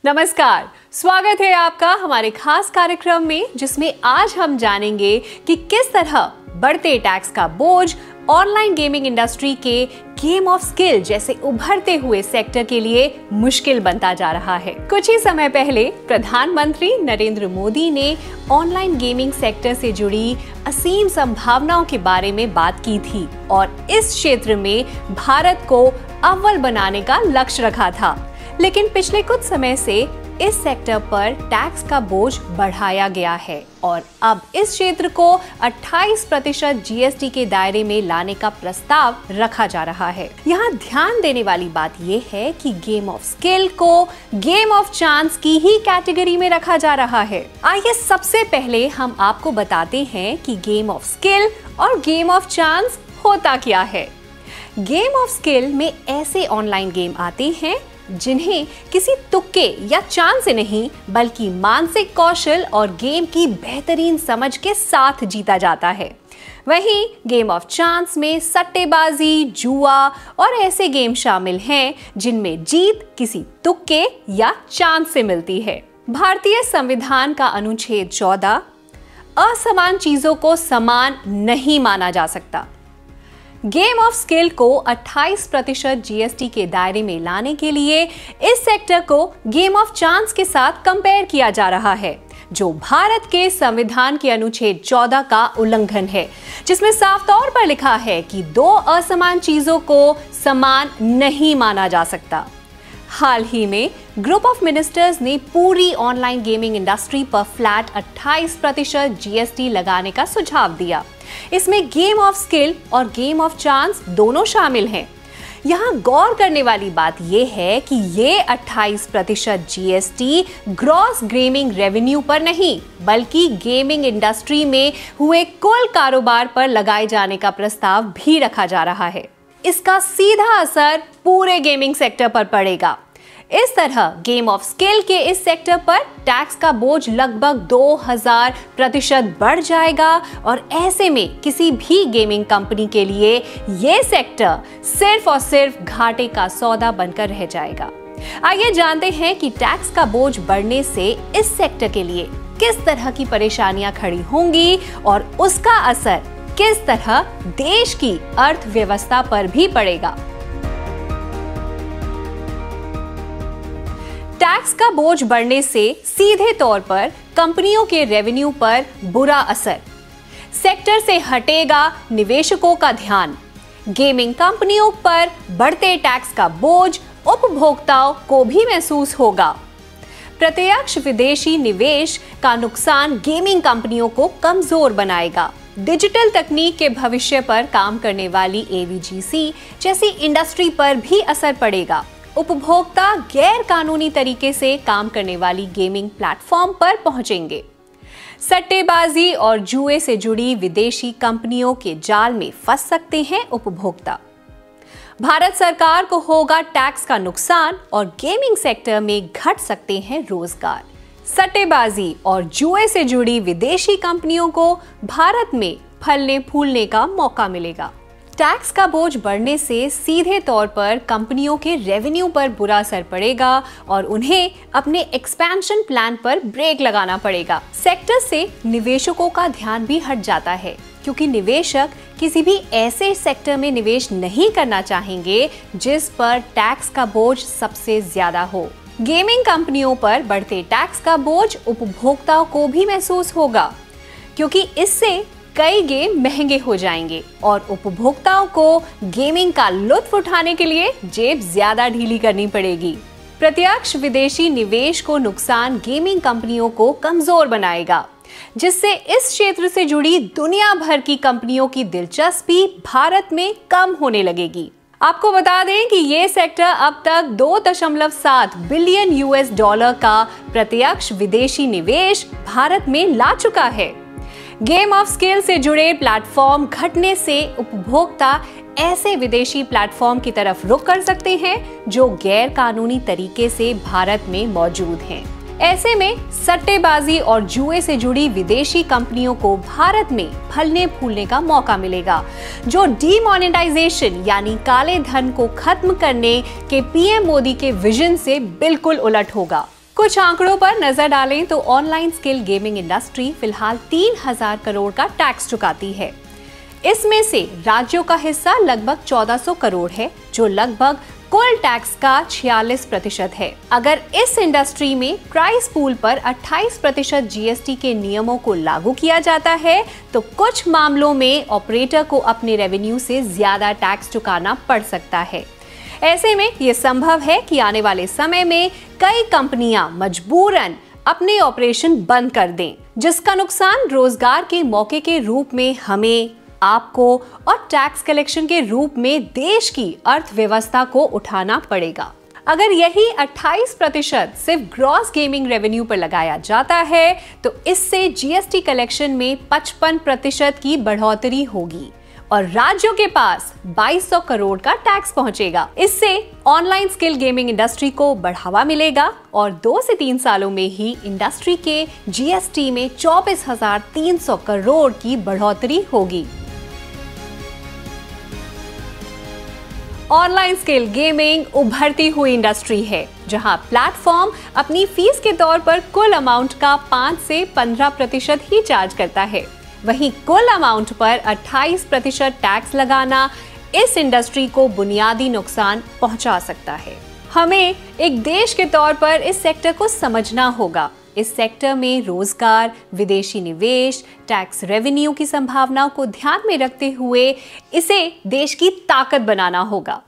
नमस्कार, स्वागत है आपका हमारे खास कार्यक्रम में, जिसमें आज हम जानेंगे कि किस तरह बढ़ते टैक्स का बोझ ऑनलाइन गेमिंग इंडस्ट्री के गेम ऑफ स्किल जैसे उभरते हुए सेक्टर के लिए मुश्किल बनता जा रहा है। कुछ ही समय पहले प्रधानमंत्री नरेंद्र मोदी ने ऑनलाइन गेमिंग सेक्टर से जुड़ी असीम संभावनाओं के बारे में बात की थी और इस क्षेत्र में भारत को अव्वल बनाने का लक्ष्य रखा था। लेकिन पिछले कुछ समय से इस सेक्टर पर टैक्स का बोझ बढ़ाया गया है और अब इस क्षेत्र को 28% जीएसटी के दायरे में लाने का प्रस्ताव रखा जा रहा है। यहाँ ध्यान देने वाली बात यह है कि गेम ऑफ स्किल को गेम ऑफ चांस की ही कैटेगरी में रखा जा रहा है। आइए सबसे पहले हम आपको बताते हैं कि गेम ऑफ स्किल और गेम ऑफ चांस होता क्या है। गेम ऑफ स्किल में ऐसे ऑनलाइन गेम आते हैं जिन्हें किसी तुक्के या चांस से नहीं बल्कि मानसिक कौशल और गेम की बेहतरीन समझ के साथ जीता जाता है। वहीं गेम ऑफ चांस में सट्टेबाजी, जुआ और ऐसे गेम शामिल हैं जिनमें जीत किसी तुक्के या चांस से मिलती है। भारतीय संविधान का अनुच्छेद 14 असमान चीजों को समान नहीं माना जा सकता। गेम ऑफ स्किल को 28% जीएसटी के दायरे में लाने के लिए इस सेक्टर को गेम ऑफ चांस के साथ कंपेयर किया जा रहा है, जो भारत के संविधान के अनुच्छेद 14 का उल्लंघन है, जिसमें साफ तौर पर लिखा है कि दो असमान चीजों को समान नहीं माना जा सकता। हाल ही में ग्रुप ऑफ मिनिस्टर्स ने पूरी ऑनलाइन गेमिंग इंडस्ट्री पर फ्लैट 28% जीएसटी लगाने का सुझाव दिया। इसमें गेम ऑफ स्किल और गेम ऑफ चांस दोनों शामिल हैं। यहाँ गौर करने वाली बात यह है कि ये 28% जीएसटी ग्रॉस गेमिंग रेवेन्यू पर नहीं बल्कि गेमिंग इंडस्ट्री में हुए कुल कारोबार पर लगाए जाने का प्रस्ताव भी रखा जा रहा है। इसका सीधा असर पूरे गेमिंग सेक्टर पर पड़ेगा। इस तरह गेम ऑफ स्किल के इस सेक्टर पर टैक्स का बोझ लगभग 2000% बढ़ जाएगा और ऐसे में किसी भी गेमिंग कंपनी के लिए यह सेक्टर सिर्फ और सिर्फ घाटे का सौदा बनकर रह जाएगा। आइए जानते हैं कि टैक्स का बोझ बढ़ने से इस सेक्टर के लिए किस तरह की परेशानियां खड़ी होंगी और उसका असर किस तरह देश की अर्थव्यवस्था पर भी पड़ेगा। टैक्स का बोझ बढ़ने से सीधे तौर पर कंपनियों के रेवेन्यू पर बुरा असर। सेक्टर से हटेगा निवेशकों का ध्यान। गेमिंग कंपनियों पर बढ़ते टैक्स का बोझ उपभोक्ताओं को भी महसूस होगा। प्रत्यक्ष विदेशी निवेश का नुकसान गेमिंग कंपनियों को कमजोर बनाएगा। डिजिटल तकनीक के भविष्य पर काम करने वाली एवीजीसी जैसी इंडस्ट्री पर भी असर पड़ेगा। उपभोक्ता गैर कानूनी तरीके से काम करने वाली गेमिंग प्लेटफॉर्म पर पहुंचेंगे। सट्टेबाजी और जुए से जुड़ी विदेशी कंपनियों के जाल में फंस सकते हैं उपभोक्ता। भारत सरकार को होगा टैक्स का नुकसान और गेमिंग सेक्टर में घट सकते हैं रोजगार। सट्टेबाजी और जुए से जुड़ी विदेशी कंपनियों को भारत में फलने फूलने का मौका मिलेगा। टैक्स का बोझ बढ़ने से सीधे तौर पर कंपनियों के रेवेन्यू पर बुरा असर पड़ेगा और उन्हें अपने एक्सपेंशन प्लान पर ब्रेक लगाना पड़ेगा। सेक्टर से निवेशकों का ध्यान भी हट जाता है, क्योंकि निवेशक किसी भी ऐसे सेक्टर में निवेश नहीं करना चाहेंगे जिस पर टैक्स का बोझ सबसे ज्यादा हो। गेमिंग कंपनियों पर बढ़ते टैक्स का बोझ उपभोक्ताओं को भी महसूस होगा, क्योंकि इससे कई गेम महंगे हो जाएंगे और उपभोक्ताओं को गेमिंग का लुत्फ उठाने के लिए जेब ज्यादा ढीली करनी पड़ेगी। प्रत्यक्ष विदेशी निवेश को नुकसान गेमिंग कंपनियों को कमजोर बनाएगा, जिससे इस क्षेत्र से जुड़ी दुनिया भर की कंपनियों की दिलचस्पी भारत में कम होने लगेगी। आपको बता दें कि ये सेक्टर अब तक 2.7 बिलियन यूएस डॉलर का प्रत्यक्ष विदेशी निवेश भारत में ला चुका है। गेम ऑफ स्किल से जुड़े प्लेटफॉर्म घटने से उपभोक्ता ऐसे विदेशी प्लेटफॉर्म की तरफ रुख कर सकते हैं जो गैर कानूनी तरीके से भारत में मौजूद हैं। ऐसे में सट्टेबाजी और जुए से जुड़ी विदेशी कंपनियों को भारत में फलने फूलने का मौका मिलेगा, जो डीमोनेटाइजेशन यानी काले धन को खत्म करने के पीएम मोदी के विजन से बिल्कुल उलट होगा। कुछ आंकड़ों पर नजर डालें तो ऑनलाइन स्किल गेमिंग इंडस्ट्री फिलहाल 3000 करोड़ का टैक्स चुकाती है। इसमें से राज्यों का हिस्सा लगभग 1400 करोड़ है, जो लगभग कुल टैक्स का 46% है। अगर इस इंडस्ट्री में प्राइस पूल पर 28% जीएसटी के नियमों को लागू किया जाता है तो कुछ मामलों में ऑपरेटर को अपने रेवेन्यू से ज्यादा टैक्स चुकाना पड़ सकता है। ऐसे में यह संभव है कि आने वाले समय में कई कंपनियां मजबूरन अपने ऑपरेशन बंद कर दें, जिसका नुकसान रोजगार के मौके के रूप में हमें, आपको और टैक्स कलेक्शन के रूप में देश की अर्थव्यवस्था को उठाना पड़ेगा। अगर यही 28% सिर्फ ग्रॉस गेमिंग रेवेन्यू पर लगाया जाता है तो इससे जीएसटी कलेक्शन में 55% की बढ़ोतरी होगी और राज्यों के पास 2200 करोड़ का टैक्स पहुंचेगा। इससे ऑनलाइन स्किल गेमिंग इंडस्ट्री को बढ़ावा मिलेगा और 2 से 3 सालों में ही इंडस्ट्री के जीएसटी में 24,300 करोड़ की बढ़ोतरी होगी। ऑनलाइन स्किल गेमिंग उभरती हुई इंडस्ट्री है, जहां प्लेटफॉर्म अपनी फीस के तौर पर कुल अमाउंट का 5 से 15% ही चार्ज करता है। वहीं कुल अमाउंट पर 28% टैक्स लगाना इस इंडस्ट्री को बुनियादी नुकसान पहुंचा सकता है। हमें एक देश के तौर पर इस सेक्टर को समझना होगा। इस सेक्टर में रोजगार, विदेशी निवेश, टैक्स रेवेन्यू की संभावनाओं को ध्यान में रखते हुए इसे देश की ताकत बनाना होगा।